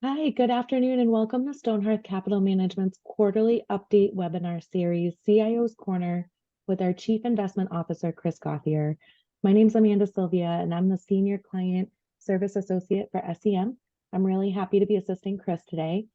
Hi, good afternoon, and welcome to Stonehearth Capital Management's quarterly update webinar series, CIO's Corner, with our Chief Investment Officer, Chris Gauthier. My name is Amanda Sylvia, and I'm the Senior Client Service Associate for SCM. I'm really happy to be assisting Chris today.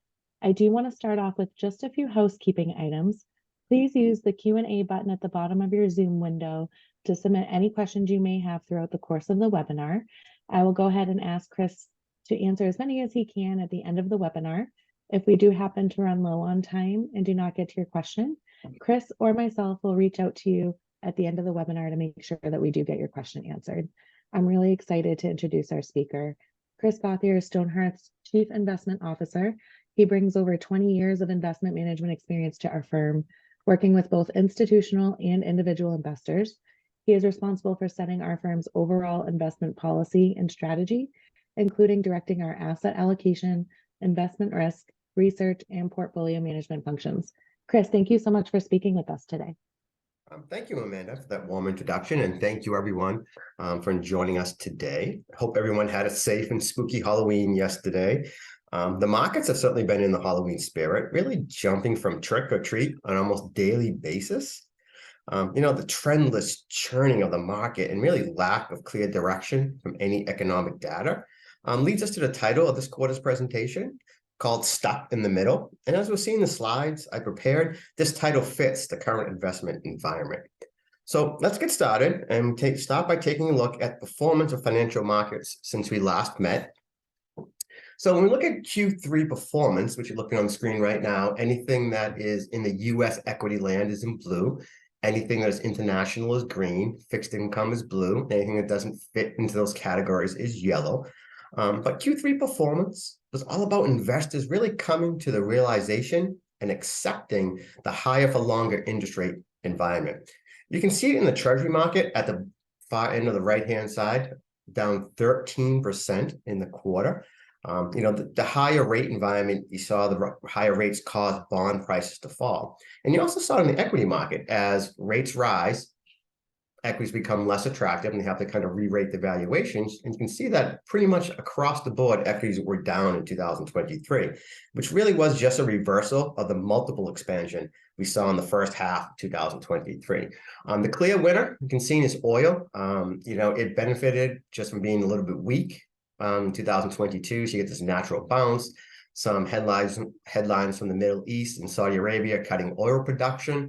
I do want to start off with just a few housekeeping items. Please use the Q&A button at the bottom of your Zoom window to submit any questions you may have throughout the course of the webinar. I will go ahead and ask Chris to answer as many as he can at the end of the webinar. If we do happen to run low on time and do not get to your question, Chris or myself will reach out to you at the end of the webinar to make sure that we do get your question answered. I'm really excited to introduce our speaker. Chris Gauthier is Stonehearth's Chief Investment Officer. He brings over 20 years of investment management experience to our firm, working with both institutional and individual investors. He is responsible for setting our firm's overall investment policy and strategy, including directing our asset allocation, investment risk, research, and portfolio management functions. Chris, thank you so much for speaking with us today. Thank you, Amanda, for that warm introduction, and thank you, everyone, for joining us today. I hope everyone had a safe and spooky Halloween yesterday. The markets have certainly been in the Halloween spirit, really jumping from trick or treat on an almost daily basis. The trendless churning of the market and really lack of clear direction from any economic data leads us to the title of this quarter's presentation, called Stuck in the Middle. And as we'll see in the slides I prepared, this title fits the current investment environment. So let's get started and start by taking a look at performance of financial markets since we last met. So when we look at Q3 performance, which you're looking on the screen right now, anything that is in the US equity land is in blue. Anything that is international is green. Fixed income is blue. Anything that doesn't fit into those categories is yellow. But Q3 performance was all about investors really coming to the realization and accepting the higher for longer interest rate environment. You can see it in the treasury market at the far end of the right-hand side, down 13% in the quarter. The higher rate environment, you saw the higher rates cause bond prices to fall. And you also saw it in the equity market as rates rise, equities become less attractive and they have to kind of re-rate the valuations. And you can see that pretty much across the board, equities were down in 2023, which really was just a reversal of the multiple expansion we saw in the first half of 2023. The clear winner, you can see, is oil. It benefited just from being a little bit weak in 2022. So you get this natural bounce. Some headlines from the Middle East and Saudi Arabia cutting oil production.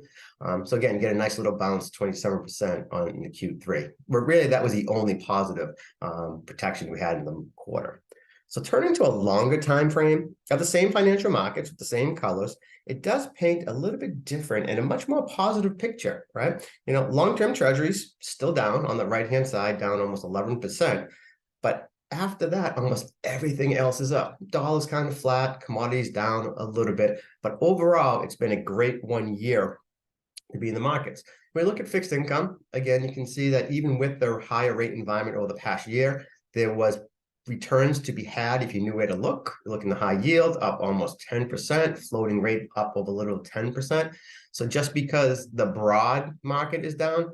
So again, you get a nice little bounce, 27% in the Q3. But really, that was the only positive protection we had in the quarter. So turning to a longer time frame of the same financial markets with the same colors, it does paint a little bit different and a much more positive picture, right? Long-term treasuries still down on the right-hand side, down almost 11%. But after that, almost everything else is up. Dollar's kind of flat, commodities down a little bit, but overall, it's been a great 1 year to be in the markets. When we look at fixed income, again, you can see that even with the higher rate environment over the past year, there was returns to be had if you knew where to look. Look in the high yield, up almost 10%, floating rate up over a little 10%. So just because the broad market is down,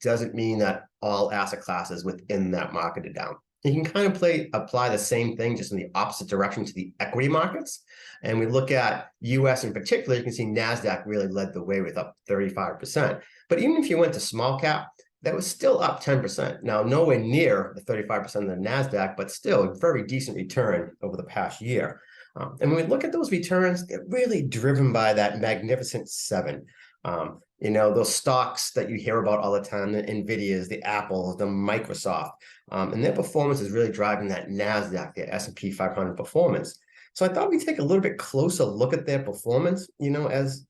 doesn't mean that all asset classes within that market are down. You can kind of apply the same thing just in the opposite direction to the equity markets. And we look at US in particular, you can see NASDAQ really led the way with up 35%. But even if you went to small cap, that was still up 10%. Now, nowhere near the 35% of the NASDAQ, but still a very decent return over the past year. And when we look at those returns, they're really driven by that Magnificent Seven. Those stocks that you hear about all the time, the NVIDIAs, the Apples, the Microsoft, and their performance is really driving that NASDAQ, the S&P 500 performance. So I thought we'd take a little bit closer look at their performance, as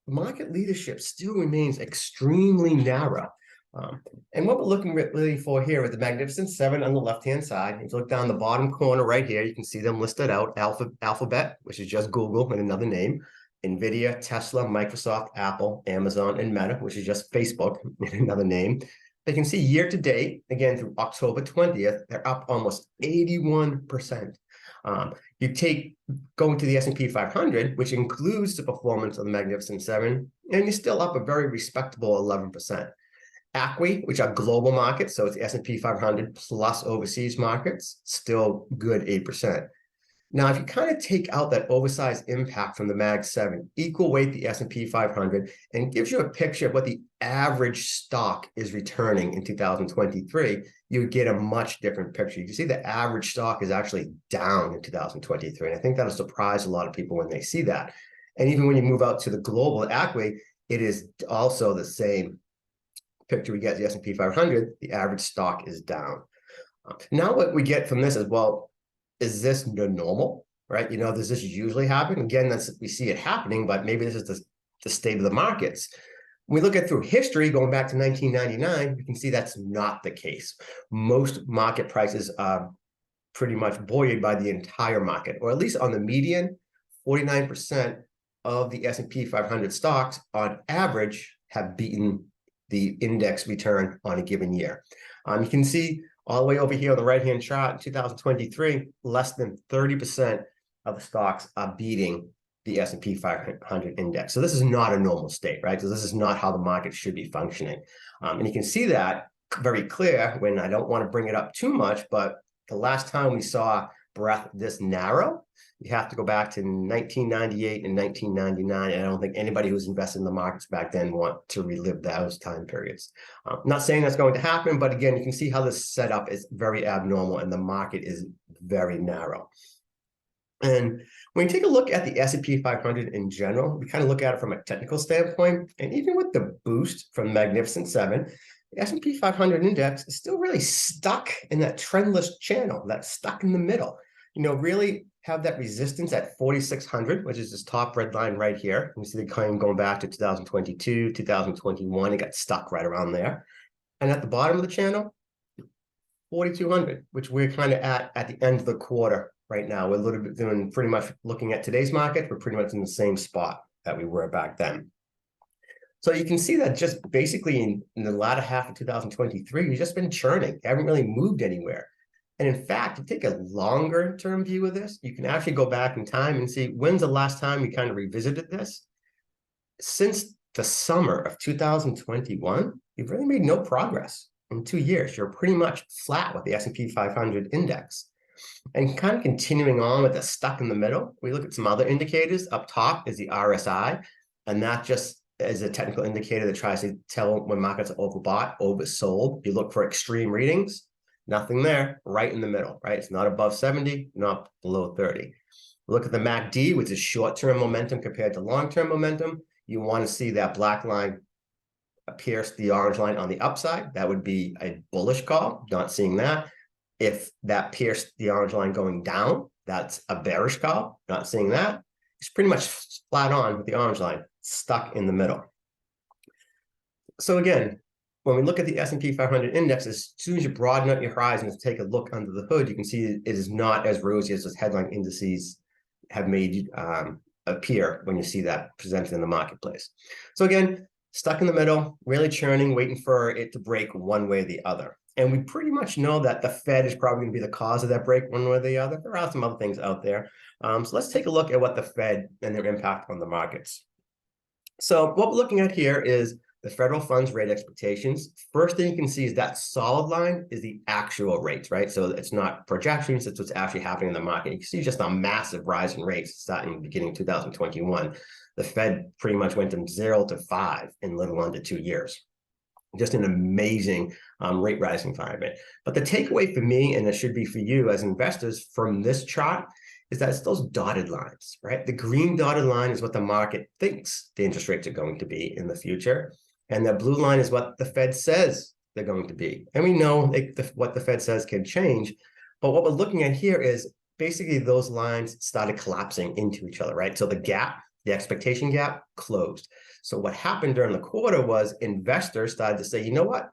market leadership still remains extremely narrow. And what we're looking really for here is the Magnificent Seven on the left-hand side. If you look down the bottom corner right here, you can see them listed out. Alphabet, which is just Google and another name. NVIDIA, Tesla, Microsoft, Apple, Amazon, and Meta, which is just Facebook and another name. You can see year to date, again, through October 20th, they're up almost 81%. Going to the S&P 500, which includes the performance of the Magnificent Seven, and you're still up a very respectable 11%. ACWI, which are global markets, so it's the S&P 500 plus overseas markets, still good 8%. Now, if you kind of take out that oversized impact from the Mag 7, equal weight the S&P 500, and gives you a picture of what the average stock is returning in 2023, you would get a much different picture. You can see the average stock is actually down in 2023. And I think that'll surprise a lot of people when they see that. And even when you move out to the global equity, it is also the same picture. We get the S&P 500, the average stock is down. Now what we get from this is, well, is this the normal, right? Does this usually happen? Again, we see it happening, but maybe this is the state of the markets. When we look at through history, going back to 1999, we can see that's not the case. Most market prices are pretty much buoyed by the entire market, or at least on the median, 49% of the S&P 500 stocks on average have beaten the index return on a given year. You can see all the way over here on the right-hand chart, in 2023, less than 30% of the stocks are beating the S&P 500 index. So this is not a normal state, right? So this is not how the market should be functioning. And you can see that very clear when, I don't want to bring it up too much, but the last time we saw breadth this narrow, you have to go back to 1998 and 1999. And I don't think anybody who's invested in the markets back then want to relive those time periods. I'm not saying that's going to happen, but again, you can see how this setup is very abnormal and the market is very narrow. And when you take a look at the S&P 500 in general, we kind of look at it from a technical standpoint, and even with the boost from Magnificent Seven, the S&P 500 index is still really stuck in that trendless channel, that's stuck in the middle. Really have that resistance at 4,600, which is this top red line right here. You see the coin going back to 2022, 2021, it got stuck right around there. And at the bottom of the channel, 4,200, which we're kind of at the end of the quarter right now. We're a little bit doing pretty much looking at today's market, we're pretty much in the same spot that we were back then. So you can see that just basically in the latter half of 2023, we've just been churning, haven't really moved anywhere. And in fact, to take a longer term view of this, you can actually go back in time and see when's the last time we kind of revisited this. Since the summer of 2021, you've really made no progress in 2 years. You're pretty much flat with the S&P 500 index. And kind of continuing on with the stuck in the middle, we look at some other indicators. Up top is the RSI, and that just is a technical indicator that tries to tell when markets are overbought, oversold. You look for extreme readings, nothing there, right in the middle, right? It's not above 70, not below 30. Look at the MACD, which is short-term momentum compared to long-term momentum. You want to see that black line pierce the orange line on the upside. That would be a bullish call, not seeing that. If that pierced the orange line going down, that's a bearish call, not seeing that. It's pretty much flat on with the orange line, stuck in the middle. So again, when we look at the S&P 500 index, as soon as you broaden up your horizon and take a look under the hood, you can see it is not as rosy as those headline indices have made appear when you see that presented in the marketplace. So again, stuck in the middle, really churning, waiting for it to break one way or the other. And we pretty much know that the Fed is probably going to be the cause of that break one way or the other. There are some other things out there. So let's take a look at what the Fed and their impact on the markets. So what we're looking at here is the federal funds rate expectations. First thing you can see is that solid line is the actual rates, right? So it's not projections, it's what's actually happening in the market. You can see just a massive rise in rates starting beginning of 2021. The Fed pretty much went from 0 to 5 in little under 2 years. Just an amazing rate rising environment. But the takeaway for me, and it should be for you as investors from this chart, is that it's those dotted lines, right? The green dotted line is what the market thinks the interest rates are going to be in the future. And the blue line is what the Fed says they're going to be. And we know what the Fed says can change. But what we're looking at here is basically those lines started collapsing into each other, right? So the gap, the expectation gap, closed. So what happened during the quarter was investors started to say, you know what?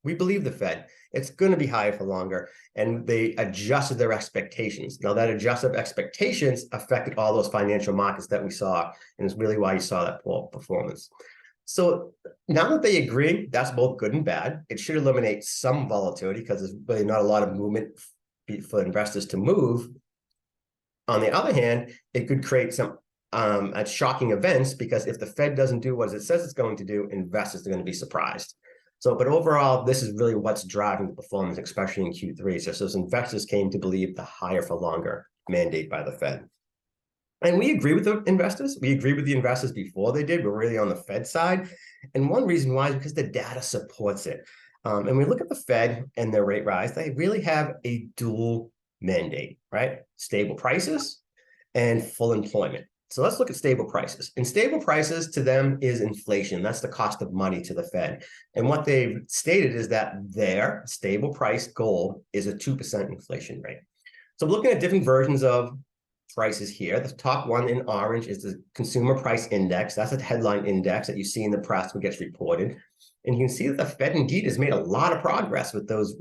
We believe the Fed. It's going to be higher for longer. And they adjusted their expectations. Now, that adjusted expectations affected all those financial markets that we saw. And it's really why you saw that poor performance. So now that they agree, that's both good and bad. It should eliminate some volatility because there's really not a lot of movement for investors to move. On the other hand, it could create some shocking events because if the Fed doesn't do what it says it's going to do, investors are going to be surprised. So, but overall, this is really what's driving the performance, especially in Q3. So investors came to believe the higher for longer mandate by the Fed. And we agree with the investors. We agree with the investors before they did. We're really on the Fed side. And one reason why is because the data supports it. And we look at the Fed and their rate rise, they really have a dual mandate, right? Stable prices and full employment. So let's look at stable prices. And stable prices to them is inflation. That's the cost of money to the Fed. And what they've stated is that their stable price goal is a 2% inflation rate. So we're looking at different versions of prices here. The top one in orange is the consumer price index. That's a headline index that you see in the press when it gets reported. And you can see that the Fed indeed has made a lot of progress with those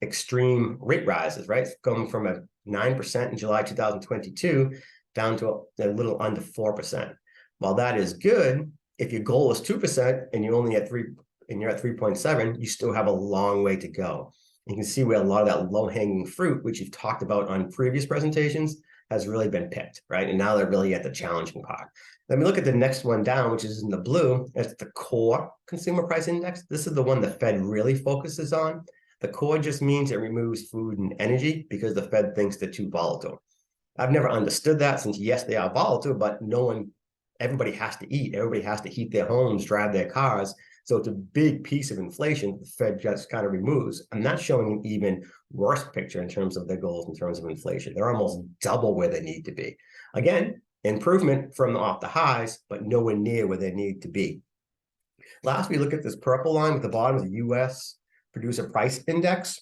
extreme rate rises, right? Going from a 9% in July 2022 down to a little under 4%. While that is good, if your goal is 2% and you're only at 3 and you're at 3.7, you still have a long way to go. You can see where a lot of that low-hanging fruit, which you've talked about on previous presentations, has really been picked, right? And now they're really at the challenging part. Let me look at the next one down, which is in the blue. It's the core consumer price index. This is the one the Fed really focuses on. The core just means it removes food and energy because the Fed thinks they're too volatile. I've never understood that, since yes, they are volatile, but everybody has to eat. Everybody has to heat their homes, drive their cars. So it's a big piece of inflation the Fed just kind of removes. I'm not showing an even worse picture in terms of their goals in terms of inflation. They're almost double where they need to be. Again, improvement from off the highs, but nowhere near where they need to be. Last, we look at this purple line at the bottom of the U.S. Producer Price Index.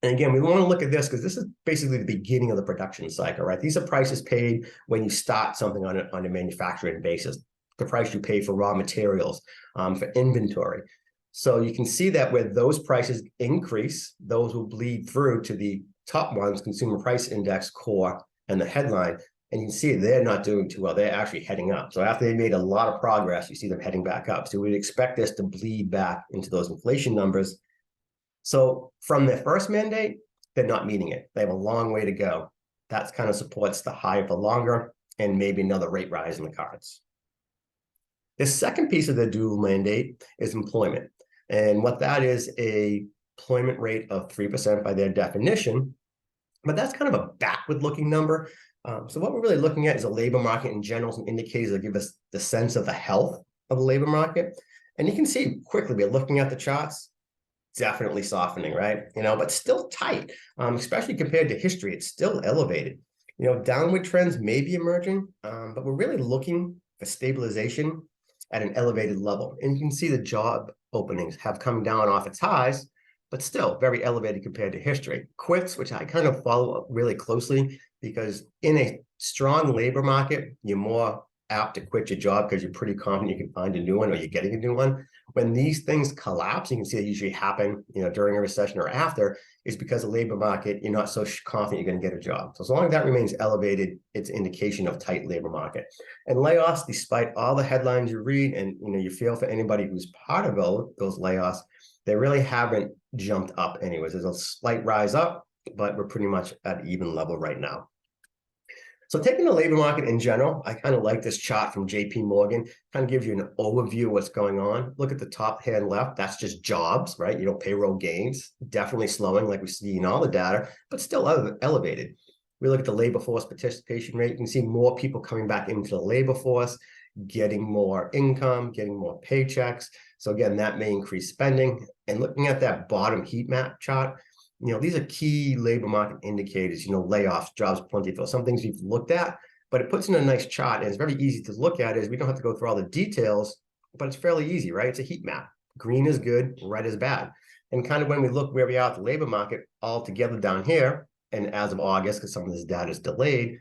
And again, we want to look at this because this is basically the beginning of the production cycle, right? These are prices paid when you start something on a manufacturing basis, the price you pay for raw materials, for inventory. So you can see that where those prices increase, those will bleed through to the top ones, Consumer Price Index, core, and the headline. And you can see they're not doing too well. They're actually heading up. So after they made a lot of progress, you see them heading back up. So we'd expect this to bleed back into those inflation numbers. So from their first mandate, they're not meeting it. They have a long way to go. That kind of supports the higher for longer and maybe another rate rise in the cards. The second piece of the dual mandate is employment. And what that is, a employment rate of 3% by their definition, but that's kind of a backward-looking number. So what we're really looking at is a labor market in general, some indicators that give us the sense of the health of the labor market. And you can see quickly, we're looking at the charts, definitely softening, right? But still tight, especially compared to history. It's still elevated. Downward trends may be emerging, but we're really looking for stabilization at an elevated level. And you can see the job openings have come down off its highs, but still very elevated compared to history. Quits, which I kind of follow up really closely, because in a strong labor market, you're more apt to quit your job because you're pretty confident you can find a new one or you're getting a new one. When these things collapse, you can see it usually happen, during a recession or after, is because the labor market, you're not so confident you're going to get a job. So as long as that remains elevated, it's an indication of tight labor market. And layoffs, despite all the headlines you read and you feel for anybody who's part of those layoffs, they really haven't jumped up anyways. There's a slight rise up, but we're pretty much at even level right now. So taking the labor market in general, I kind of like this chart from JP Morgan, kind of gives you an overview of what's going on. Look at the top hand left, that's just jobs, right? Payroll gains, definitely slowing like we see in all the data, but still elevated. We look at the labor force participation rate, you can see more people coming back into the labor force, getting more income, getting more paychecks. So again, that may increase spending. And looking at that bottom heat map chart, these are key labor market indicators, layoffs, jobs plentiful, some things we've looked at, but it puts in a nice chart and it's very easy to look at as we don't have to go through all the details, but it's fairly easy, right? It's a heat map. Green is good, red is bad. And kind of when we look where we are at the labor market all together down here, and as of August, because some of this data is delayed,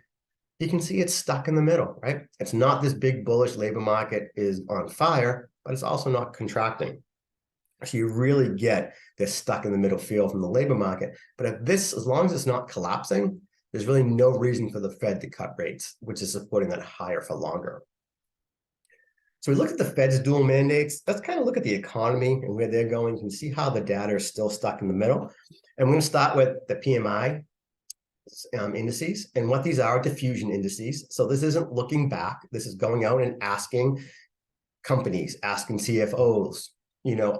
you can see it's stuck in the middle, right? It's not this big bullish labor market is on fire, but it's also not contracting. So you really get this stuck in the middle feel from the labor market. But as long as it's not collapsing, there's really no reason for the Fed to cut rates, which is supporting that higher for longer. So we look at the Fed's dual mandates. Let's kind of look at the economy and where they're going. You can see how the data is still stuck in the middle. And we're going to start with the PMI indices. And what these are diffusion indices. So this isn't looking back. This is going out and asking companies, asking CFOs,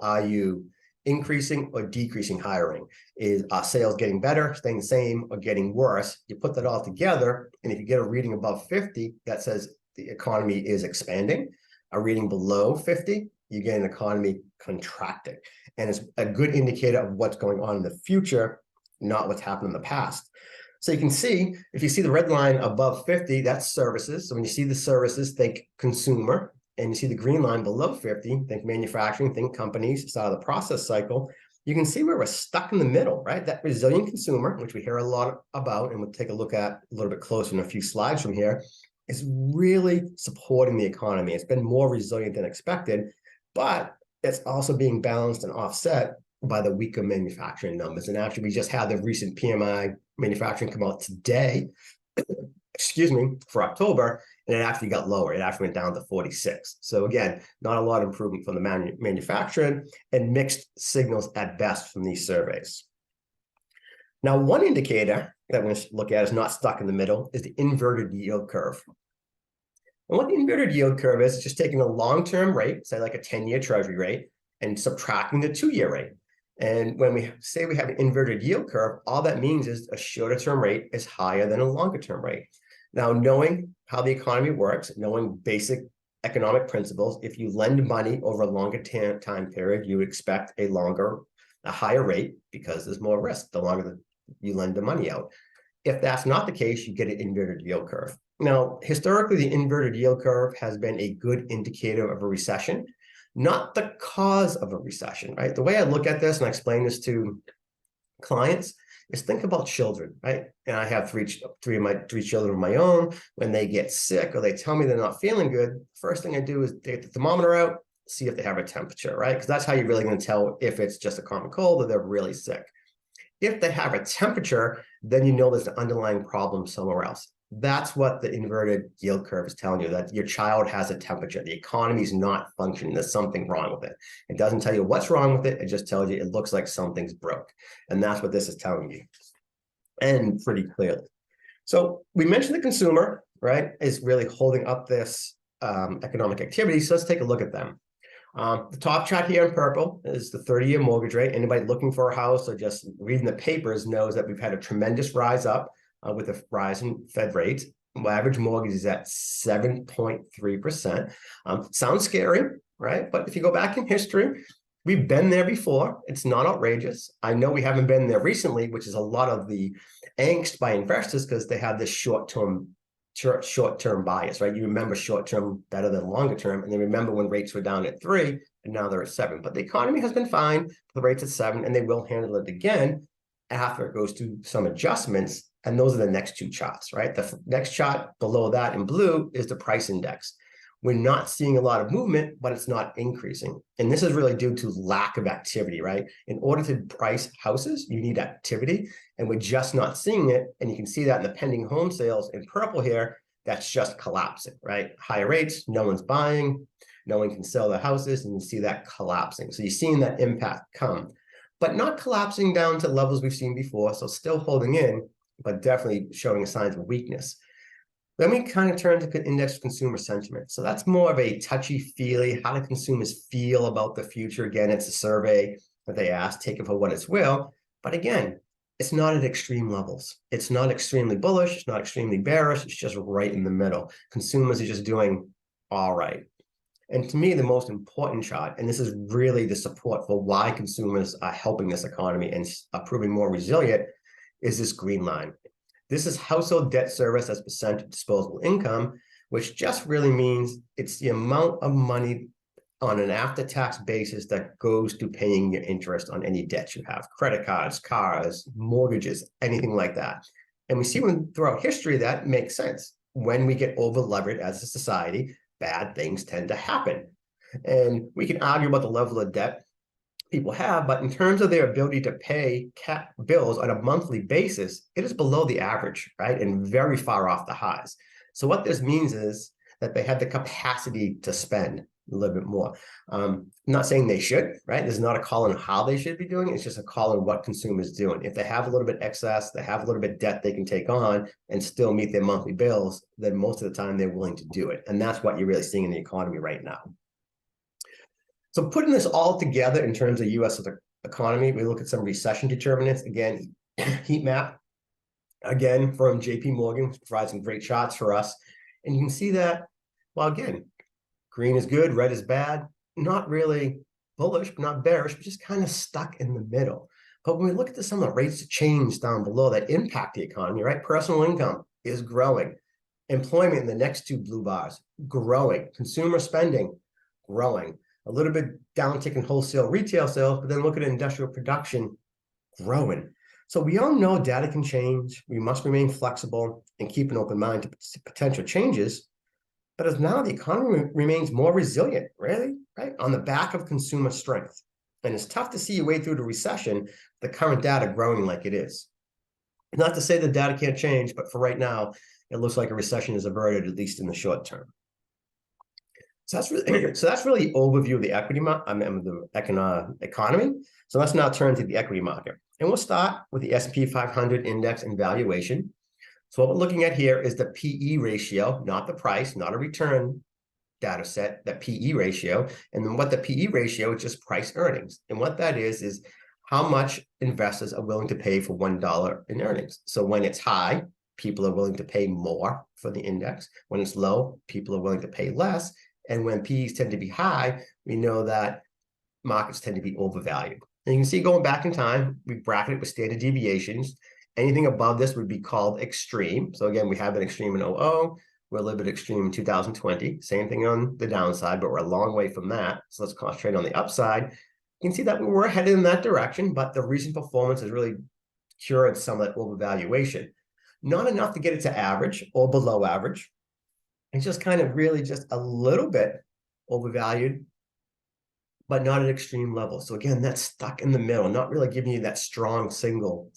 are you increasing or decreasing hiring? Is our sales getting better, staying the same, or getting worse? You put that all together, and if you get a reading above 50, that says the economy is expanding. A reading below 50, you get an economy contracting. And it's a good indicator of what's going on in the future, not what's happened in the past. So you can see, if you see the red line above 50, that's services. So when you see the services, think consumer. And you see the green line below 50, think manufacturing, think companies, start of the process cycle. You can see where we're stuck in the middle, right? That resilient consumer, which we hear a lot about, and we'll take a look at a little bit closer in a few slides from here, is really supporting the economy. It's been more resilient than expected, but it's also being balanced and offset by the weaker manufacturing numbers. And actually, we just had the recent PMI manufacturing come out today, excuse me, for October, and it actually got lower. It actually went down to 46. So again, not a lot of improvement from the manufacturing, and mixed signals at best from these surveys. Now, one indicator that we're going to look at is not stuck in the middle is the inverted yield curve. And what the inverted yield curve is just taking a long-term rate, say like a 10-year treasury rate, and subtracting the 2-year rate. And when we say we have an inverted yield curve, all that means is a shorter-term rate is higher than a longer-term rate. Now, knowing how the economy works, knowing basic economic principles, if you lend money over a longer time period, you expect a higher rate because there's more risk the longer you lend the money out. If that's not the case, you get an inverted yield curve. Now, historically, the inverted yield curve has been a good indicator of a recession, not the cause of a recession, right? The way I look at this, and I explain this to clients, is think about children, right? And I have three children of my own. When they get sick or they tell me they're not feeling good, first thing I do is take the thermometer out, see if they have a temperature, right? Because that's how you're really going to tell if it's just a common cold or they're really sick. If they have a temperature, then you know there's an underlying problem somewhere else. That's what the inverted yield curve is telling you, that your child has a temperature. The economy is not functioning. There's something wrong with it. It doesn't tell you what's wrong with it. It just tells you it looks like something's broke. And that's what this is telling you, and pretty clearly. So we mentioned the consumer, right, is really holding up this economic activity. So let's take a look at them. The top chart here in purple is the 30-year mortgage rate. Anybody looking for a house or just reading the papers knows that we've had a tremendous rise up with a rise in Fed rates. Average mortgage is at 7.3%. Sounds scary, right? But if you go back in history, we've been there before. It's not outrageous. I know we haven't been there recently, which is a lot of the angst by investors because they have this short-term bias, right? You remember short-term better than longer term, and they remember when rates were down at 3 and now they're at 7. But the economy has been fine. The rates at 7, and they will handle it again after it goes through some adjustments. And those are the next two charts, right? The next chart below that in blue is the price index. We're not seeing a lot of movement, but it's not increasing. And this is really due to lack of activity, right? In order to price houses, you need activity, and we're just not seeing it. And you can see that in the pending home sales in purple here, that's just collapsing, right? Higher rates, no one's buying, no one can sell their houses, and you see that collapsing. So you're seeing that impact come, but not collapsing down to levels we've seen before. So still holding in, but definitely showing signs of weakness. Then we kind of turn to index consumer sentiment. So that's more of a touchy-feely, how do consumers feel about the future? Again, it's a survey that they ask, take it for what it's will. But again, it's not at extreme levels. It's not extremely bullish. It's not extremely bearish. It's just right in the middle. Consumers are just doing all right. And to me, the most important chart, and this is really the support for why consumers are helping this economy and are proving more resilient, is this green line. This is household debt service as percent of disposable income, which just really means it's the amount of money on an after-tax basis that goes to paying your interest on any debt you have, credit cards, cars, mortgages, anything like that. And we see throughout history that makes sense. When we get over-levered as a society, bad things tend to happen. And we can argue about the level of debt people have, but in terms of their ability to pay bills on a monthly basis, it is below the average, right? And very far off the highs. So what this means is that they have the capacity to spend a little bit more. I'm not saying they should, right? There's not a call on how they should be doing. It's just a call on what consumers doing. If they have a little bit excess, they have a little bit debt they can take on and still meet their monthly bills, then most of the time they're willing to do it. And that's what you're really seeing in the economy right now. So putting this all together in terms of U.S. economy, we look at some recession determinants. Again, heat map, again, from JP Morgan, which provides some great charts for us. And you can see that, well, again, green is good, red is bad, not really bullish, but not bearish, but just kind of stuck in the middle. But when we look at some of the rates of change down below that impact the economy, right? Personal income is growing. Employment in the next two blue bars, growing. Consumer spending, growing. A little bit downtick in wholesale retail sales, but then look at industrial production, growing. So we all know data can change. We must remain flexible and keep an open mind to potential changes. But as now the economy remains more resilient, really, right? On the back of consumer strength. And it's tough to see your way through the recession, the current data growing like it is. Not to say the data can't change, but for right now, it looks like a recession is averted, at least in the short term. So that's really overview of the economy. So let's now turn to the equity market. And we'll start with the S&P 500 index and valuation. So what we're looking at here is the PE ratio, not the price, not a return data set, that PE ratio. And then what the PE ratio is just price earnings. And what that is how much investors are willing to pay for $1 in earnings. So when it's high, people are willing to pay more for the index. When it's low, people are willing to pay less. And when PEs tend to be high, we know that markets tend to be overvalued. And you can see going back in time, we bracket it with standard deviations. Anything above this would be called extreme. So again, we have an extreme in 00. We're a little bit extreme in 2020. Same thing on the downside, but we're a long way from that. So let's concentrate on the upside. You can see that we were headed in that direction, but the recent performance has really cured some of that overvaluation. Not enough to get it to average or below average. It's just kind of really just a little bit overvalued, but not at extreme levels. So again, that's stuck in the middle, not really giving you that strong signal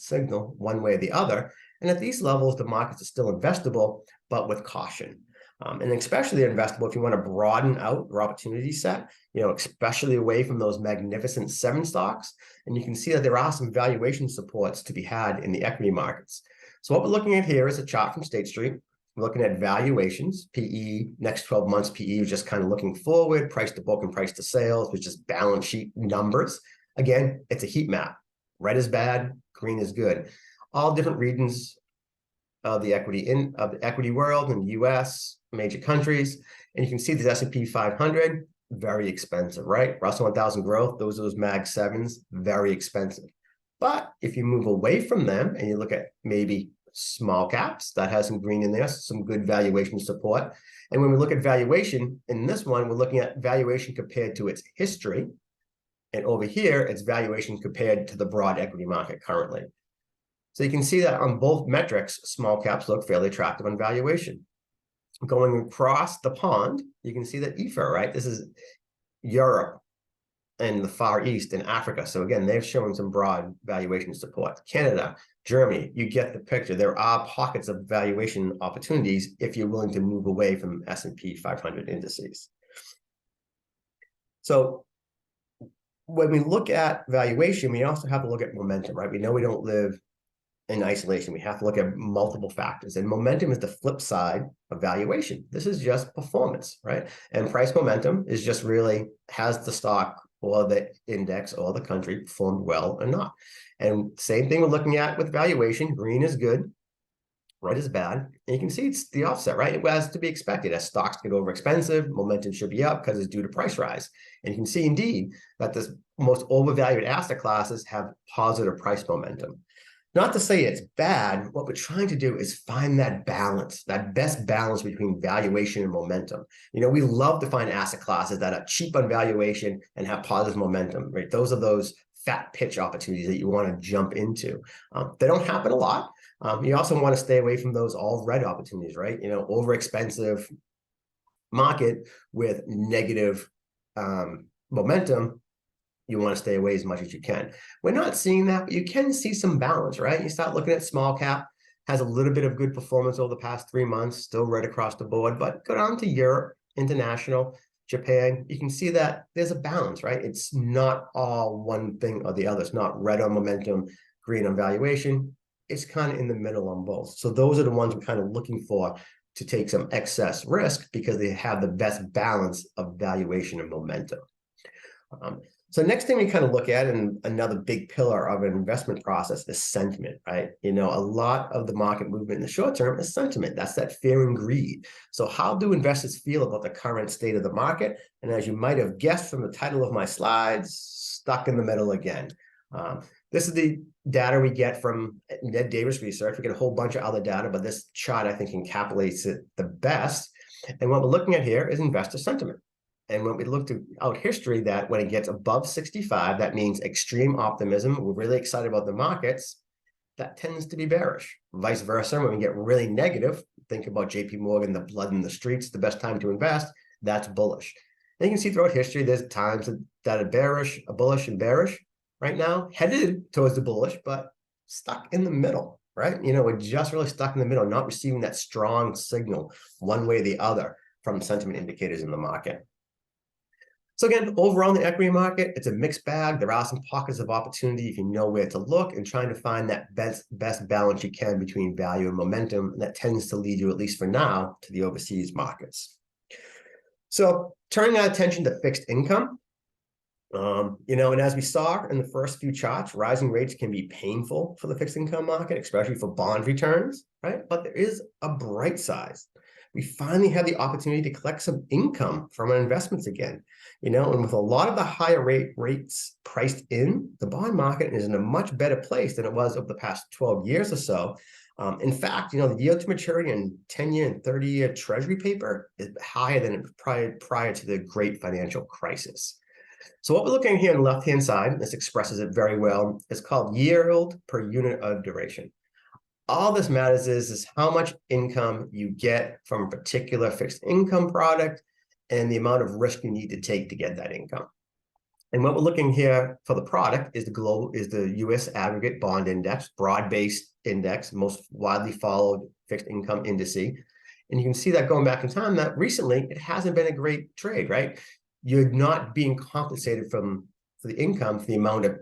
one way or the other. And at these levels, the markets are still investable, but with caution. And especially investable if you want to broaden out your opportunity set, especially away from those magnificent 7 stocks. And you can see that there are some valuation supports to be had in the equity markets. So what we're looking at here is a chart from State Street. We're looking at valuations, PE, next 12 months PE, just kind of looking forward, price to book and price to sales, which is balance sheet numbers. Again, it's a heat map. Red is bad, green is good. All different regions of the equity world in the US, major countries. And you can see the S&P 500, very expensive, right? Russell 1000 growth, those are those Mag 7s, very expensive. But if you move away from them and you look at maybe small caps, that has some green in there, some good valuation support. And when we look at valuation in this one, we're looking at valuation compared to its history. And over here, it's valuation compared to the broad equity market currently. So you can see that on both metrics, small caps look fairly attractive on valuation. Going across the pond, you can see that EFA, right? This is Europe and the Far East and Africa. So again, they're showing some broad valuation support. Canada, Germany, you get the picture. There are pockets of valuation opportunities if you're willing to move away from S&P 500 indices. So when we look at valuation, we also have to look at momentum, right? We know we don't live in isolation. We have to look at multiple factors, and momentum is the flip side of valuation. This is just performance, right? And price momentum is just really, has the stock or the index or the country performed well or not? And same thing we're looking at with valuation. Green is good, red is bad. And you can see it's the offset, right? It was to be expected. As stocks get over expensive, momentum should be up because it's due to price rise. And you can see indeed that the most overvalued asset classes have positive price momentum. Not to say it's bad. What we're trying to do is find that balance, that best balance between valuation and momentum. We love to find asset classes that are cheap on valuation and have positive momentum, right? Those are those fat pitch opportunities that you want to jump into. They don't happen a lot. You also want to stay away from those all red opportunities, right? Over expensive market with negative momentum. You want to stay away as much as you can. We're not seeing that, but you can see some balance, right? You start looking at small cap, has a little bit of good performance over the past 3 months, still right across the board, but go down to Europe, international, Japan, you can see that there's a balance, right? It's not all one thing or the other. It's not red on momentum, green on valuation. It's kind of in the middle on both. So those are the ones we're kind of looking for to take some excess risk because they have the best balance of valuation and momentum. So next thing we kind of look at, and another big pillar of an investment process, is sentiment, right? A lot of the market movement in the short term is sentiment. That's that fear and greed. So how do investors feel about the current state of the market? And as you might have guessed from the title of my slides, stuck in the middle again. This is the data we get from Ned Davis Research. We get a whole bunch of other data, but this chart, I think, encapsulates it the best. And what we're looking at here is investor sentiment. And when we looked out history, that when it gets above 65, that means extreme optimism. We're really excited about the markets. That tends to be bearish. Vice versa, when we get really negative, think about JP Morgan, the blood in the streets, the best time to invest, that's bullish. And you can see throughout history, there's times that are bearish, bullish and bearish. Right now, headed towards the bullish, but stuck in the middle, right? We're just really stuck in the middle, not receiving that strong signal one way or the other from sentiment indicators in the market. So again, overall in the equity market, it's a mixed bag. There are some pockets of opportunity if you know where to look, and trying to find that best balance you can between value and momentum. And that tends to lead you, at least for now, to the overseas markets. So turning our attention to fixed income, and as we saw in the first few charts, rising rates can be painful for the fixed income market, especially for bond returns, right? But there is a bright side. We finally have the opportunity to collect some income from our investments again. And with a lot of the higher rates priced in, the bond market is in a much better place than it was over the past 12 years or so. In fact, the yield to maturity in 10-year and 30-year treasury paper is higher than prior to the great financial crisis. So what we're looking at here on the left-hand side, this expresses it very well, is called yield per unit of duration. All this matters is how much income you get from a particular fixed income product and the amount of risk you need to take to get that income. And what we're looking here for the product is the U.S. Aggregate Bond Index, broad-based index, most widely followed fixed income indice. And you can see that going back in time, that recently it hasn't been a great trade, right? You're not being compensated for the income for the amount of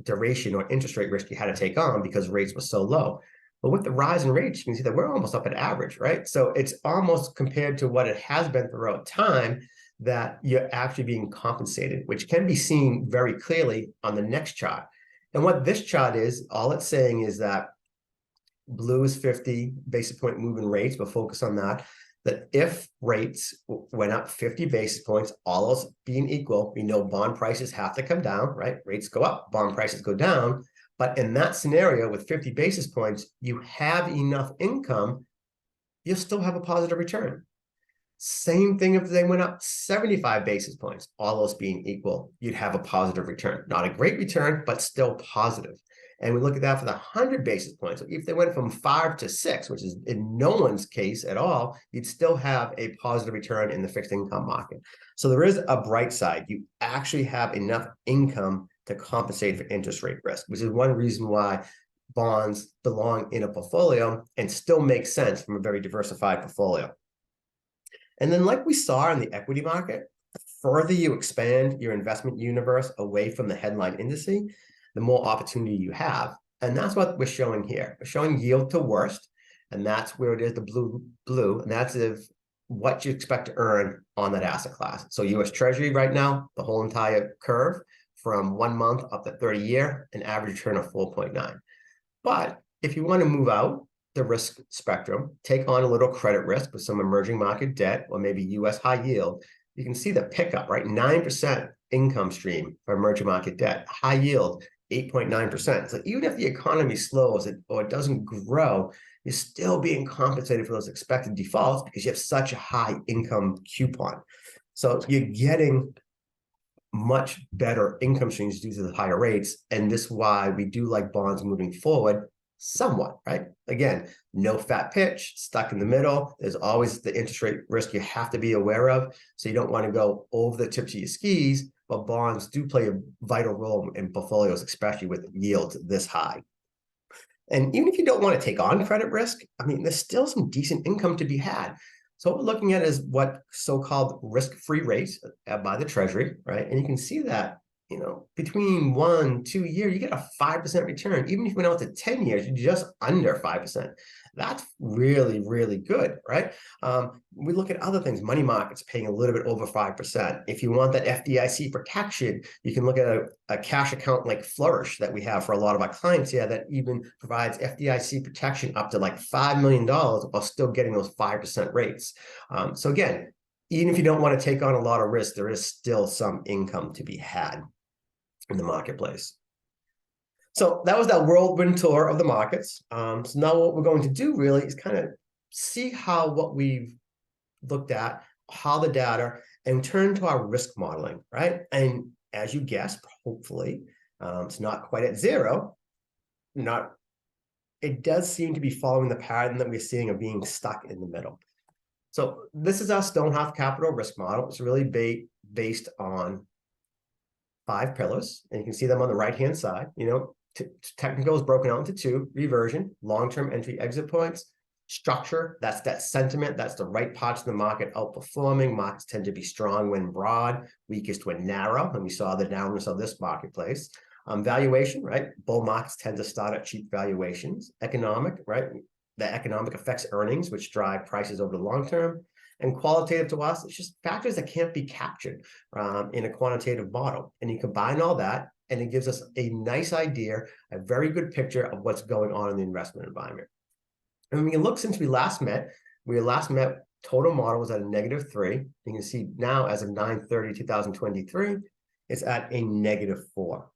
duration or interest rate risk you had to take on because rates were so low. But with the rise in rates, you can see that we're almost up at average, right? So it's almost compared to what it has been throughout time that you're actually being compensated, which can be seen very clearly on the next chart. And what this chart is, all it's saying is that blue is 50 basis point move in rates, but focus on that if rates went up 50 basis points, all else being equal, we know bond prices have to come down, right? Rates go up, bond prices go down. But in that scenario with 50 basis points, you have enough income, you'll still have a positive return. Same thing if they went up 75 basis points, all else being equal, you'd have a positive return. Not a great return, but still positive. And we look at that for the 100 basis points. So if they went from 5 to 6, which is in no one's case at all, you'd still have a positive return in the fixed income market. So there is a bright side. You actually have enough income to compensate for interest rate risk, which is one reason why bonds belong in a portfolio and still make sense from a very diversified portfolio. And then like we saw in the equity market, the further you expand your investment universe away from the headline indice, the more opportunity you have. And that's what we're showing here. We're showing yield to worst, and that's where it is, the blue, and that's what you expect to earn on that asset class. So US Treasury right now, the whole entire curve from 1 month up to 30-year, an average return of 4.9. But if you want to move out the risk spectrum, take on a little credit risk with some emerging market debt or maybe US high yield, you can see the pickup, right? 9% income stream for emerging market debt, high yield, 8.9%. So even if the economy slows or it doesn't grow, you're still being compensated for those expected defaults because you have such a high income coupon. So you're getting much better income streams due to the higher rates. And this is why we do like bonds moving forward somewhat, right? Again, no fat pitch, stuck in the middle. There's always the interest rate risk you have to be aware of. So you don't want to go over the tips of your skis, but bonds do play a vital role in portfolios, especially with yields this high. And even if you don't want to take on credit risk, I mean, there's still some decent income to be had. So what we're looking at is what so-called risk-free rates by the Treasury, right? And you can see that between 1, 2 years, you get a 5% return. Even if you went out to 10 years, you're just under 5%. That's really, really good, right? We look at other things, money markets paying a little bit over 5%. If you want that FDIC protection, you can look at a cash account like Flourish that we have for a lot of our clients here that even provides FDIC protection up to like $5 million while still getting those 5% rates. So again, even if you don't want to take on a lot of risk, there is still some income to be had in the marketplace. So that was that whirlwind tour of the markets. So now what we're going to do really is kind of see how what we've looked at, how the data, and turn to our risk modeling, right? And as you guessed, hopefully, it's not quite at zero. It does seem to be following the pattern that we're seeing of being stuck in the middle. So this is our Stonehearth capital risk model. It's really based on 5 pillars, and you can see them on the right-hand side. Technical is broken out into 2: reversion, long-term entry exit points; structure, that's that sentiment, that's the right parts of the market outperforming. Markets tend to be strong when broad, weakest when narrow, and we saw the narrowness of this marketplace. Valuation, right? Bull markets tend to start at cheap valuations. Economic, right? The economic affects earnings, which drive prices over the long term. And qualitative to us, it's just factors that can't be captured in a quantitative model. And you combine all that, and it gives us a nice idea, a very good picture of what's going on in the investment environment. And when you look since we last met, total model was at a -3. You can see now as of 9/30/2023, it's at a -4.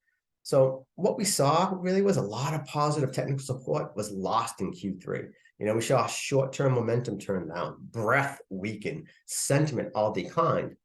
So what we saw really was a lot of positive technical support was lost in Q3. We saw short-term momentum turn down, breadth weaken, sentiment all declined.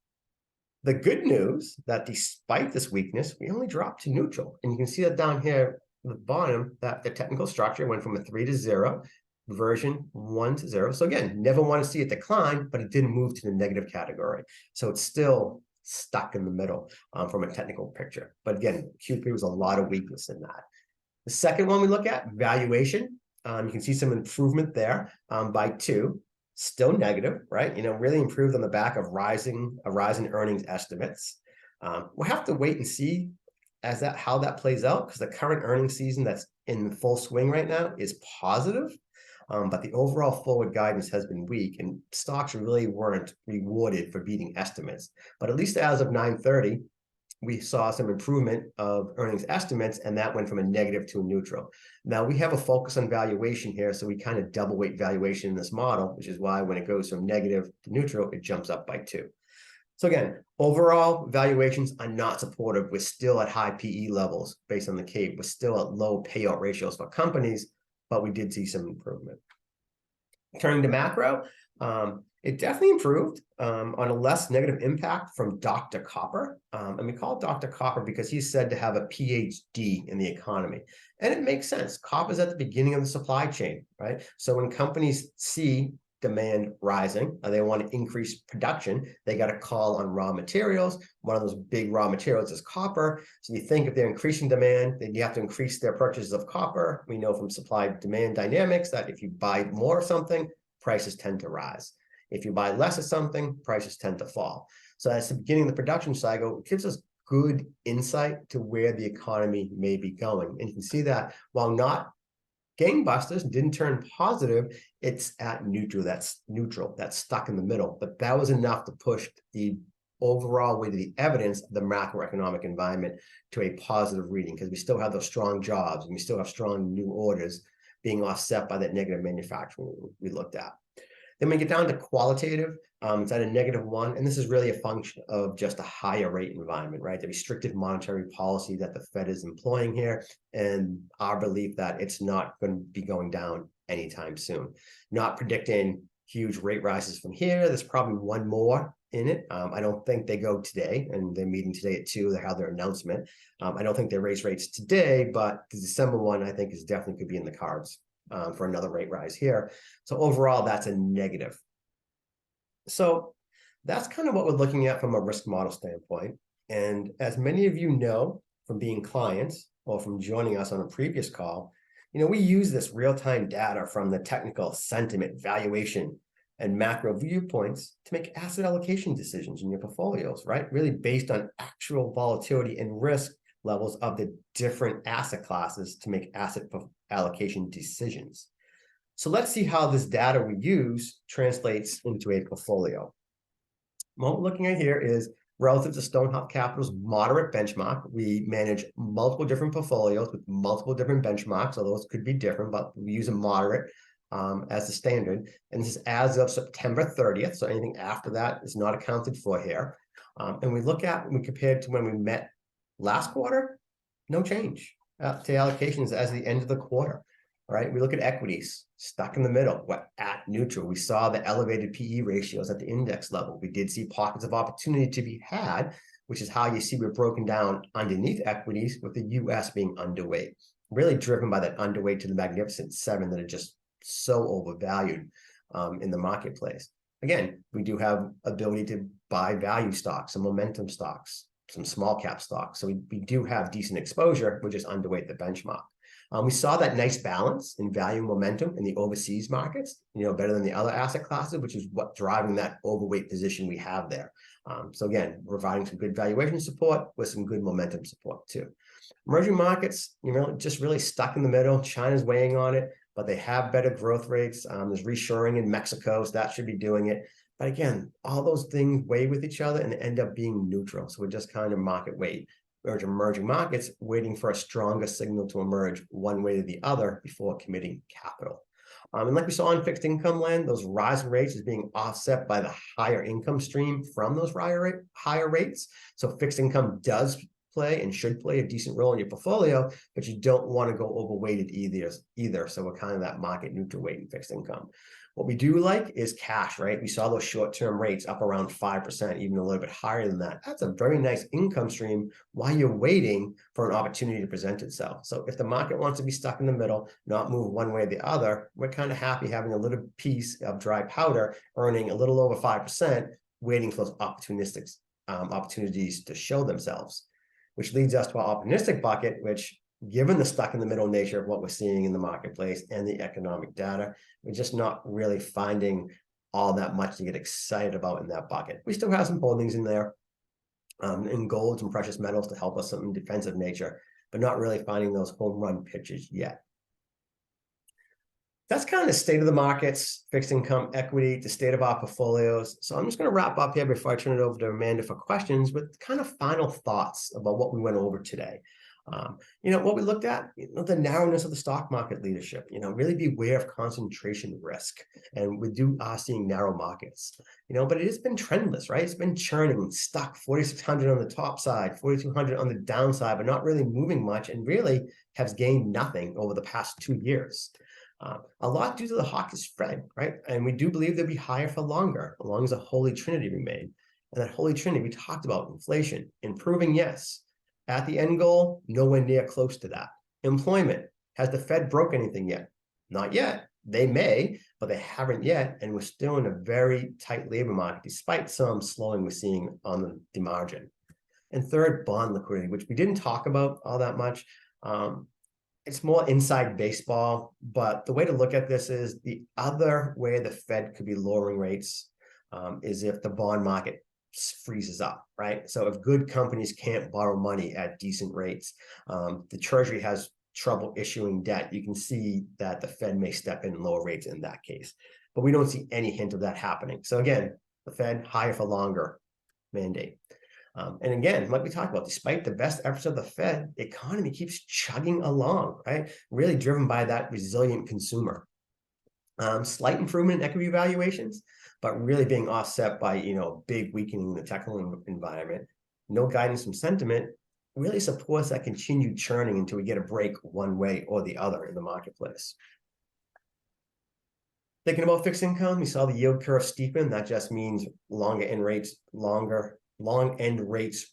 The good news that despite this weakness, we only dropped to neutral. And you can see that down here at the bottom, that the technical structure went from a 3 to 0, version 1 to 0. So again, never want to see it decline, but it didn't move to the negative category. So it's still stuck in the middle from a technical picture. But again, Q3 was a lot of weakness in that. The second one we look at, valuation. You can see some improvement there by 2. Still negative, right? Really improved on the back of a rise in earnings estimates. We'll have to wait and see how that plays out, because the current earnings season that's in full swing right now is positive. But the overall forward guidance has been weak, and stocks really weren't rewarded for beating estimates. But at least as of 9/30, we saw some improvement of earnings estimates, and that went from a negative to a neutral. Now we have a focus on valuation here, so we kind of double weight valuation in this model, which is why when it goes from negative to neutral, it jumps up by 2. So again, overall valuations are not supportive. We're still at high PE levels based on the CAPE. We're still at low payout ratios for companies, but we did see some improvement. Turning to macro, it definitely improved on a less negative impact from Dr. Copper. And we call Dr. Copper because he's said to have a PhD in the economy. And it makes sense. Copper is at the beginning of the supply chain, right? So when companies see demand rising, they want to increase production, they got to call on raw materials. One of those big raw materials is copper. So you think if they're increasing demand, then you have to increase their purchases of copper. We know from supply demand dynamics that if you buy more of something, prices tend to rise. If you buy less of something, prices tend to fall. So at the beginning of the production cycle, it gives us good insight to where the economy may be going. And you can see that while not gangbusters, didn't turn positive, it's at neutral. That's stuck in the middle. But that was enough to push the overall weight of the evidence of the macroeconomic environment to a positive reading, because we still have those strong jobs and we still have strong new orders being offset by that negative manufacturing we looked at. Then we get down to qualitative, it's at a -1, and this is really a function of just a higher rate environment, right? The restrictive monetary policy that the Fed is employing here, and our belief that it's not going to be going down anytime soon. Not predicting huge rate rises from here. There's probably one more in it. I don't think they go today, and they're meeting today at 2. They have their announcement. I don't think they raise rates today, but the December one, I think, is definitely could be in the cards for another rate rise here. So overall, that's a negative. So that's kind of what we're looking at from a risk model standpoint. And as many of you know from being clients or from joining us on a previous call, we use this real-time data from the technical sentiment valuation and macro viewpoints to make asset allocation decisions in your portfolios, right? Really based on actual volatility and risk levels of the different asset classes to make asset allocation decisions. So let's see how this data we use translates into a portfolio. What we're looking at here is relative to Stonehearth Capital's moderate benchmark. We manage multiple different portfolios with multiple different benchmarks, so those could be different, but we use a moderate as the standard. And this is as of September 30th, so anything after that is not accounted for here. And we compared to when we met last quarter, no change to allocations as the end of the quarter, right? We look at equities, stuck in the middle, we're at neutral. We saw the elevated PE ratios at the index level. We did see pockets of opportunity to be had, which is how you see we're broken down underneath equities with the US being underweight, really driven by that underweight to the Magnificent Seven that are just so overvalued in the marketplace. Again, we do have ability to buy value stocks, some momentum stocks, some small cap stocks. So we do have decent exposure, we're just underweight the benchmark. We saw that nice balance in value momentum in the overseas markets, better than the other asset classes, which is what driving that overweight position we have there. So again, providing some good valuation support with some good momentum support too. Emerging markets, just really stuck in the middle. China's weighing on it, but they have better growth rates. There's reshoring in Mexico, so that should be doing it. But again, all those things weigh with each other and end up being neutral. So we're just kind of market weight. Emerging markets waiting for a stronger signal to emerge one way or the other before committing capital. And like we saw in fixed income land, those rising rates is being offset by the higher income stream from those higher rates. So fixed income does play and should play a decent role in your portfolio, but you don't want to go overweighted either. So we're kind of that market neutral weight in fixed income. What we do like is cash, right? We saw those short-term rates up around 5%, even a little bit higher than that. That's a very nice income stream while you're waiting for an opportunity to present itself. So if the market wants to be stuck in the middle, not move one way or the other, we're kind of happy having a little piece of dry powder, earning a little over 5%, waiting for those opportunistic opportunities to show themselves, which leads us to our optimistic bucket, which, given the stuck in the middle nature of what we're seeing in the marketplace and the economic data, we're just not really finding all that much to get excited about in that bucket. We still have some holdings in there in golds and precious metals to help us in defensive nature, but not really finding those home run pitches yet. That's kind of the state of the markets, fixed income, equity, the state of our portfolios. So I'm just going to wrap up here before I turn it over to Amanda for questions with kind of final thoughts about what we went over today. What we looked at, the narrowness of the stock market leadership, really beware of concentration risk. And we are seeing narrow markets, but it has been trendless, right? It's been churning, stuck 4,600 on the top side, 4,200 on the downside, but not really moving much and really has gained nothing over the past 2 years. A lot due to the hawkish Fed, right? And we do believe they'll be higher for longer, as long as the Holy Trinity remain. And that Holy Trinity, we talked about inflation, improving, yes. At the end goal, nowhere near close to that. Employment, has the Fed broke anything yet? Not yet. They may, but they haven't yet. And we're still in a very tight labor market, despite some slowing we're seeing on the margin. And third, bond liquidity, which we didn't talk about all that much. It's more inside baseball, but the way to look at this is the other way the Fed could be lowering rates is if the bond market freezes up, right? So if good companies can't borrow money at decent rates, the Treasury has trouble issuing debt, you can see that the Fed may step in and lower rates in that case. But we don't see any hint of that happening. So again, the Fed higher for longer mandate. And again, like we talked about, despite the best efforts of the Fed, the economy keeps chugging along, right? Really driven by that resilient consumer. Slight improvement in equity valuations, but really being offset by, big weakening in the technical environment. No guidance from sentiment really supports that continued churning until we get a break one way or the other in the marketplace. Thinking about fixed income, we saw the yield curve steepen. That just means long end rates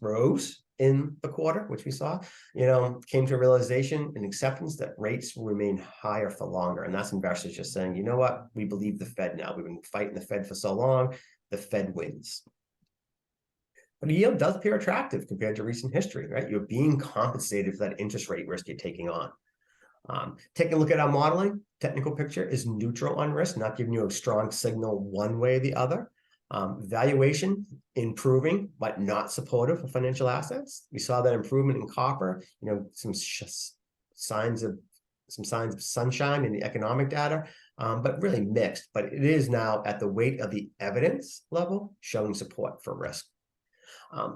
rose in the quarter, which we saw, came to a realization and acceptance that rates will remain higher for longer. And that's investors just saying, you know what, we believe the Fed now. We've been fighting the Fed for so long, the Fed wins. But the yield does appear attractive compared to recent history, right? You're being compensated for that interest rate risk you're taking on. Taking a look at our modeling, technical picture is neutral on risk, not giving you a strong signal one way or the other. Valuation improving, but not supportive of financial assets. We saw that improvement in copper, some signs of sunshine in the economic data, but really mixed. But it is now at the weight of the evidence level showing support for risk.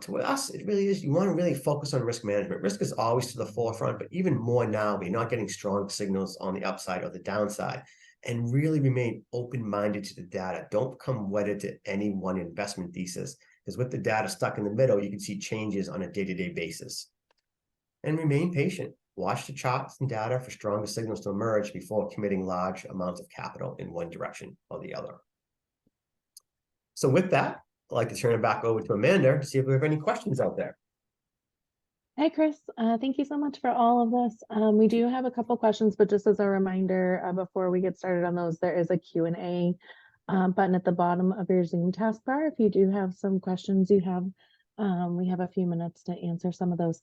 To us, it really is, you want to really focus on risk management. Risk is always to the forefront, but even more now, we're not getting strong signals on the upside or the downside, and really remain open-minded to the data. Don't become wedded to any one investment thesis, because with the data stuck in the middle, you can see changes on a day-to-day basis. And remain patient. Watch the charts and data for stronger signals to emerge before committing large amounts of capital in one direction or the other. So with that, I'd like to turn it back over to Amanda to see if we have any questions out there. Hi, Chris. Thank you so much for all of this. We do have a couple questions, but just as a reminder, before we get started on those, there is a Q&A button at the bottom of your Zoom taskbar. If you do have some questions we have a few minutes to answer some of those.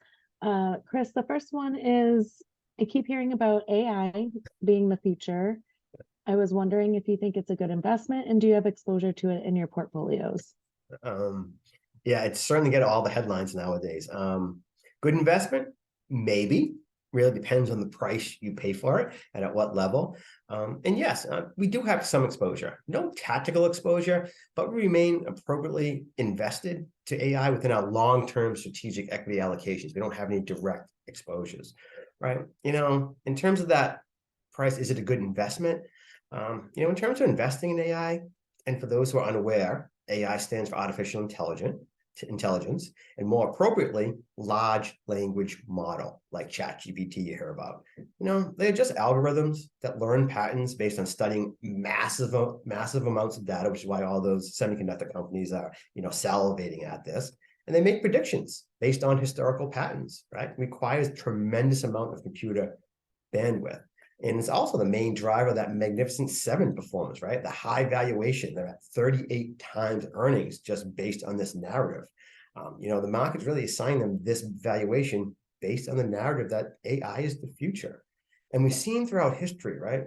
Chris, the first one is, I keep hearing about AI being the future. I was wondering if you think it's a good investment, and do you have exposure to it in your portfolios? Yeah, it's certainly get all the headlines nowadays. Good investment, maybe. Really depends on the price you pay for it and at what level. And yes, we do have some exposure. No tactical exposure, but we remain appropriately invested to AI within our long-term strategic equity allocations. We don't have any direct exposures, right? In terms of that price, is it a good investment? In terms of investing in AI, and for those who are unaware, AI stands for artificial intelligence, and more appropriately, large language model, like ChatGPT you hear about. They're just algorithms that learn patterns based on studying massive amounts of data, which is why all those semiconductor companies are, salivating at this. And they make predictions based on historical patterns, right? It requires tremendous amount of computer bandwidth. And it's also the main driver of that Magnificent Seven performance, right? The high valuation, they're at 38 times earnings just based on this narrative. The market's really assigning them this valuation based on the narrative that AI is the future. And we've seen throughout history, right?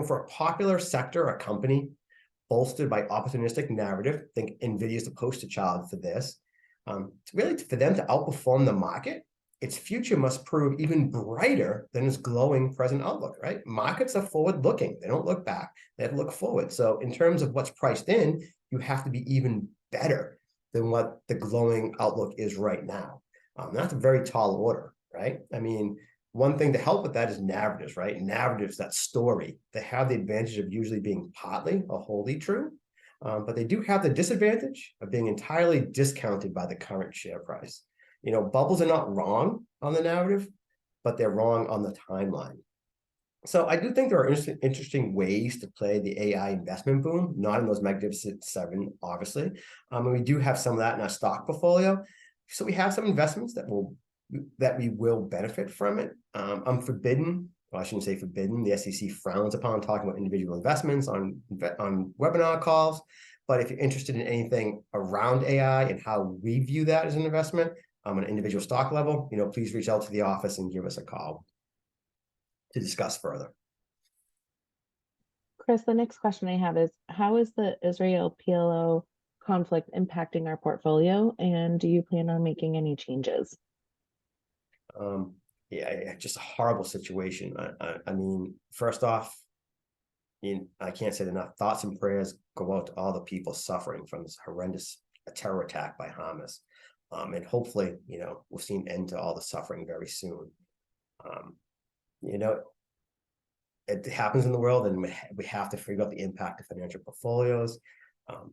For a popular sector, a company bolstered by opportunistic narrative, think NVIDIA is the poster child for this, really for them to outperform the market, its future must prove even brighter than its glowing present outlook, right? Markets are forward-looking. They don't look back. They look forward. So in terms of what's priced in, you have to be even better than what the glowing outlook is right now. That's a very tall order, right? I mean, one thing to help with that is narratives, right? Narratives, that story, they have the advantage of usually being partly or wholly true, but they do have the disadvantage of being entirely discounted by the current share price. Bubbles are not wrong on the narrative, but they're wrong on the timeline. So I do think there are interesting ways to play the AI investment boom, not in those Magnificent Seven, obviously. And we do have some of that in our stock portfolio. So we have some investments that we will benefit from it. I'm forbidden, well, I shouldn't say forbidden, the SEC frowns upon talking about individual investments on webinar calls. But if you're interested in anything around AI and how we view that as an investment, on an individual stock level, please reach out to the office and give us a call to discuss further. Chris, the next question I have is, how is the Israel PLO conflict impacting our portfolio, and do you plan on making any changes? Yeah, just a horrible situation. I mean, first off, I can't say enough. Thoughts and prayers go out to all the people suffering from this horrendous terror attack by Hamas. And hopefully, we'll see an end to all the suffering very soon. It happens in the world, and we have to figure out the impact of financial portfolios,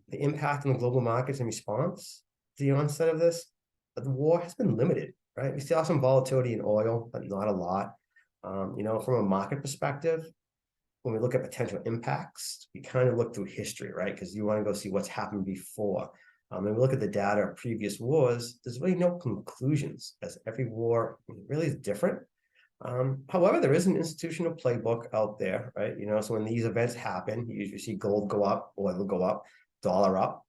the impact on the global markets in response to the onset of this. But the war has been limited, right? We still have some volatility in oil, but not a lot. From a market perspective, when we look at potential impacts, we kind of look through history, right? Because you want to go see what's happened before. And we look at the data of previous wars, there's really no conclusions, as every war really is different. However, there is an institutional playbook out there, right? So when these events happen, you usually see gold go up, oil will go up, dollar up,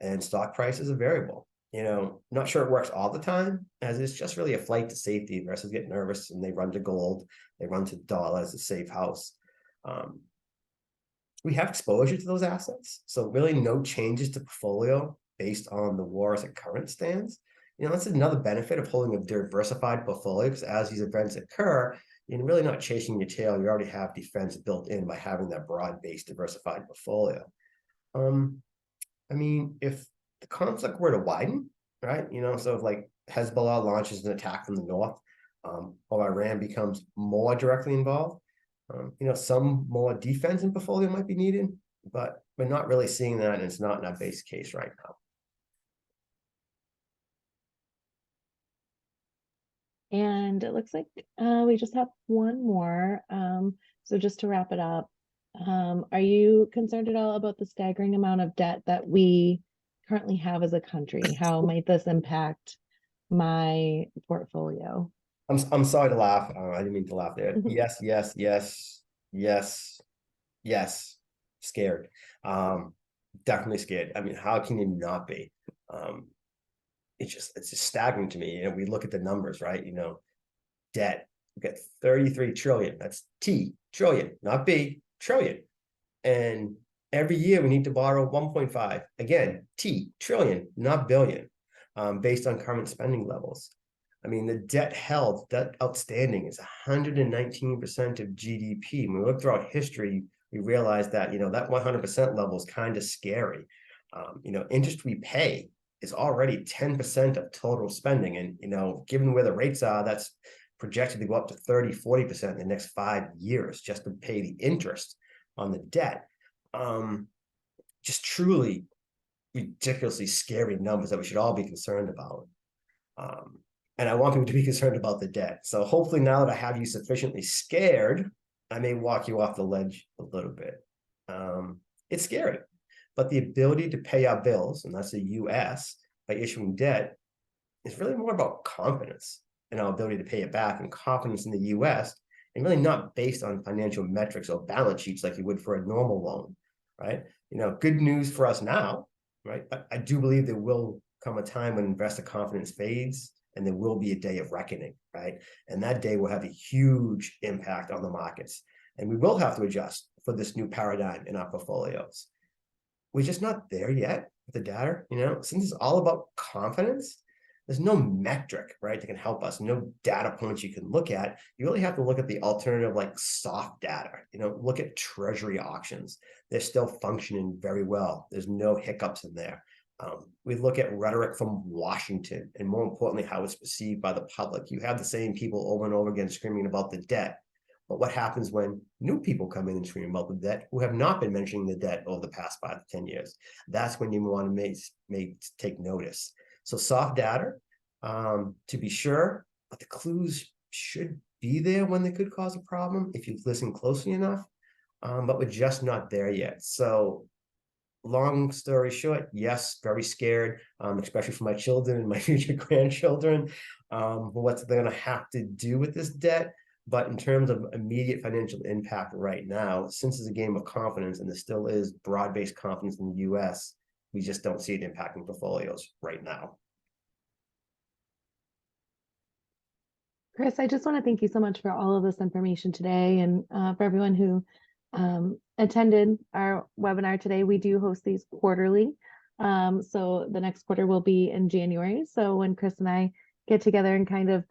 and stock prices are variable. Not sure it works all the time, as it's just really a flight to safety. Investors get nervous and they run to gold, they run to dollar as a safe house. We have exposure to those assets, so really no changes to portfolio based on the war as it current stands. That's another benefit of holding a diversified portfolio, because as these events occur, you're really not chasing your tail. You already have defense built in by having that broad-based diversified portfolio. If the conflict were to widen, right? So if like Hezbollah launches an attack from the north, or Iran becomes more directly involved, some more defense in portfolio might be needed, but we're not really seeing that, and it's not in our base case right now. And it looks like we just have one more. So just to wrap it up, are you concerned at all about the staggering amount of debt that we currently have as a country? How might this impact my portfolio? I'm sorry to laugh. I didn't mean to laugh there. Yes, yes, yes, yes, yes. Scared. Definitely scared. How can you not be? It's just staggering to me. We look at the numbers, right? Debt. We got 33 trillion. That's T, trillion, not B, trillion. And every year we need to borrow 1.5. Again, T, trillion, not billion, based on current spending levels. The debt outstanding is 119% of GDP. When we look throughout history, we realize that, that 100% level is kind of scary. Interest we pay is already 10% of total spending. And, given where the rates are, that's projected to go up to 30, 40% in the next 5 years just to pay the interest on the debt. Just truly ridiculously scary numbers that we should all be concerned about. And I want people to be concerned about the debt. So hopefully now that I have you sufficiently scared, I may walk you off the ledge a little bit. It's scary, but the ability to pay our bills, and that's the US, by issuing debt, is really more about confidence in our ability to pay it back, and confidence in the US, and really not based on financial metrics or balance sheets like you would for a normal loan, right? Good news for us now, right? But I do believe there will come a time when investor confidence fades, and there will be a day of reckoning, right? And that day will have a huge impact on the markets. And we will have to adjust for this new paradigm in our portfolios. We're just not there yet with the data, since it's all about confidence, there's no metric, right, that can help us, no data points you can look at. You really have to look at the alternative, like soft data, look at treasury auctions. They're still functioning very well. There's no hiccups in there. We look at rhetoric from Washington, and more importantly, how it's perceived by the public. You have the same people over and over again screaming about the debt. But what happens when new people come in and scream about the debt who have not been mentioning the debt over the past 5 to 10 years? That's when you want to take notice. So soft data, to be sure, but the clues should be there when they could cause a problem if you listen closely enough. But we're just not there yet. So long story short, yes, very scared, especially for my children and my future grandchildren, what they're going to have to do with this debt. But in terms of immediate financial impact right now, since it's a game of confidence and there still is broad-based confidence in the US, we just don't see it impacting portfolios right now. Chris, I just want to thank you so much for all of this information today, and for everyone who attended our webinar today. We do host these quarterly. So the next quarter will be in January. So when Chris and I get together and kind of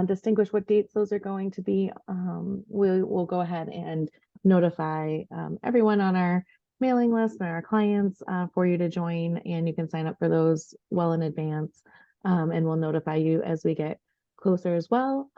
distinguish what dates those are going to be, we'll go ahead and notify everyone on our mailing list and our clients for you to join, and you can sign up for those well in advance, and we'll notify you as we get closer as well.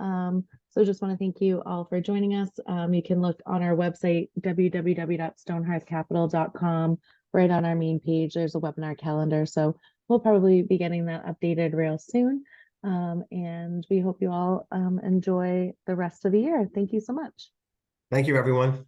So just want to thank you all for joining us. You can look on our website, www.stonehearthcapital.com. Right on our main page, there's a webinar calendar. So we'll probably be getting that updated real soon. And we hope you all enjoy the rest of the year. Thank you so much. Thank you, everyone.